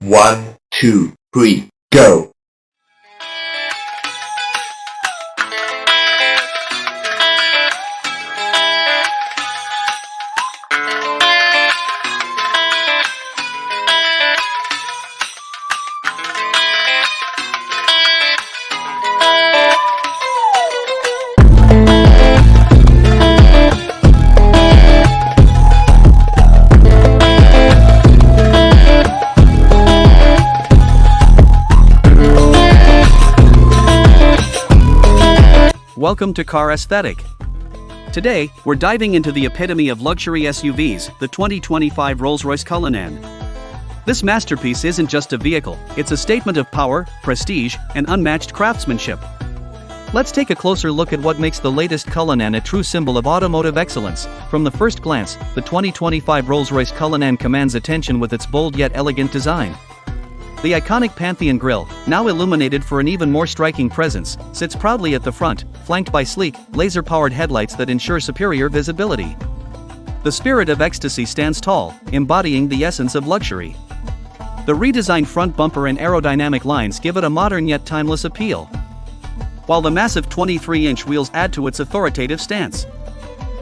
1, 2, 3, go! Welcome to Car Aesthetic. Today, we're diving into the epitome of luxury SUVs, the 2025 Rolls-Royce Cullinan. This masterpiece isn't just a vehicle, it's a statement of power, prestige, and unmatched craftsmanship. Let's take a closer look at what makes the latest Cullinan a true symbol of automotive excellence. From the first glance, the 2025 Rolls-Royce Cullinan commands attention with its bold yet elegant design. The iconic Pantheon grille, now illuminated for an even more striking presence, sits proudly at the front, flanked by sleek, laser-powered headlights that ensure superior visibility. The spirit of ecstasy stands tall, embodying the essence of luxury. The redesigned front bumper and aerodynamic lines give it a modern yet timeless appeal, while the massive 23-inch wheels add to its authoritative stance.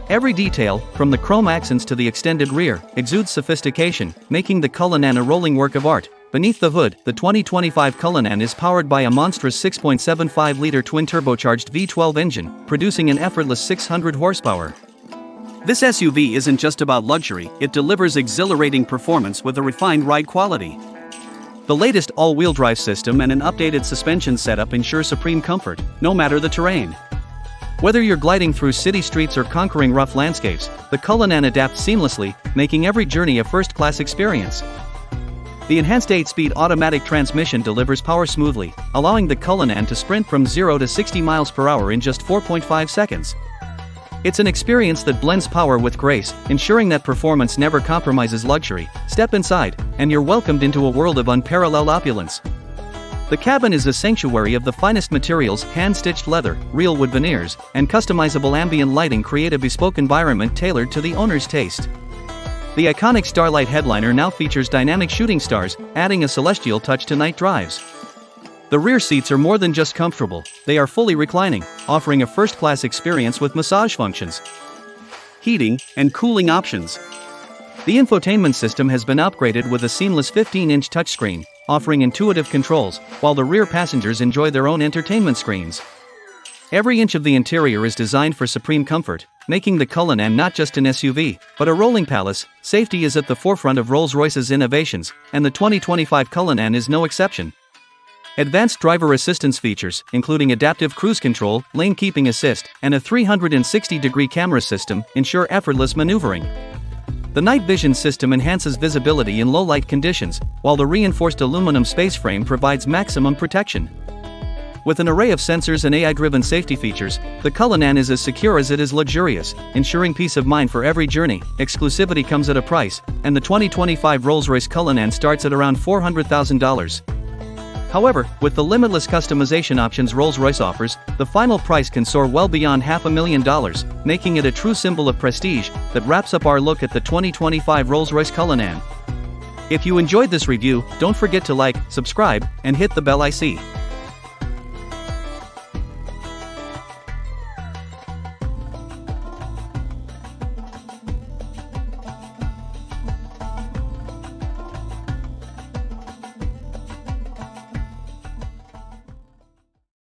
Every detail, from the chrome accents to the extended rear, exudes sophistication, making the Cullinan a rolling work of art. Beneath the hood, the 2025 Cullinan is powered by a monstrous 6.75-liter twin-turbocharged V12 engine, producing an effortless 600 horsepower. This SUV isn't just about luxury, it delivers exhilarating performance with a refined ride quality. The latest all-wheel drive system and an updated suspension setup ensure supreme comfort, no matter the terrain. Whether you're gliding through city streets or conquering rough landscapes, the Cullinan adapts seamlessly, making every journey a first-class experience. The enhanced 8-speed automatic transmission delivers power smoothly, allowing the Cullinan to sprint from 0 to 60 miles per hour in just 4.5 seconds. It's an experience that blends power with grace, ensuring that performance never compromises luxury. Step inside, and you're welcomed into a world of unparalleled opulence. The cabin is a sanctuary of the finest materials, hand-stitched leather, real wood veneers, and customizable ambient lighting create a bespoke environment tailored to the owner's taste. The iconic Starlight Headliner now features dynamic shooting stars, adding a celestial touch to night drives. The rear seats are more than just comfortable, they are fully reclining, offering a first-class experience with massage functions, heating, and cooling options. The infotainment system has been upgraded with a seamless 15-inch touchscreen, offering intuitive controls, while the rear passengers enjoy their own entertainment screens. Every inch of the interior is designed for supreme comfort, making the Cullinan not just an SUV, but a rolling palace. Safety is at the forefront of Rolls-Royce's innovations, and the 2025 Cullinan is no exception. Advanced driver assistance features, including adaptive cruise control, lane keeping assist, and a 360-degree camera system, ensure effortless maneuvering. The night vision system enhances visibility in low-light conditions, while the reinforced aluminum space frame provides maximum protection. With an array of sensors and AI-driven safety features, the Cullinan is as secure as it is luxurious, ensuring peace of mind for every journey. Exclusivity comes at a price, and the 2025 Rolls-Royce Cullinan starts at around $400,000. However, with the limitless customization options Rolls-Royce offers, the final price can soar well beyond $500,000, making it a true symbol of prestige. That wraps up our look at the 2025 Rolls-Royce Cullinan. If you enjoyed this review, don't forget to like, subscribe, and hit the bell icon.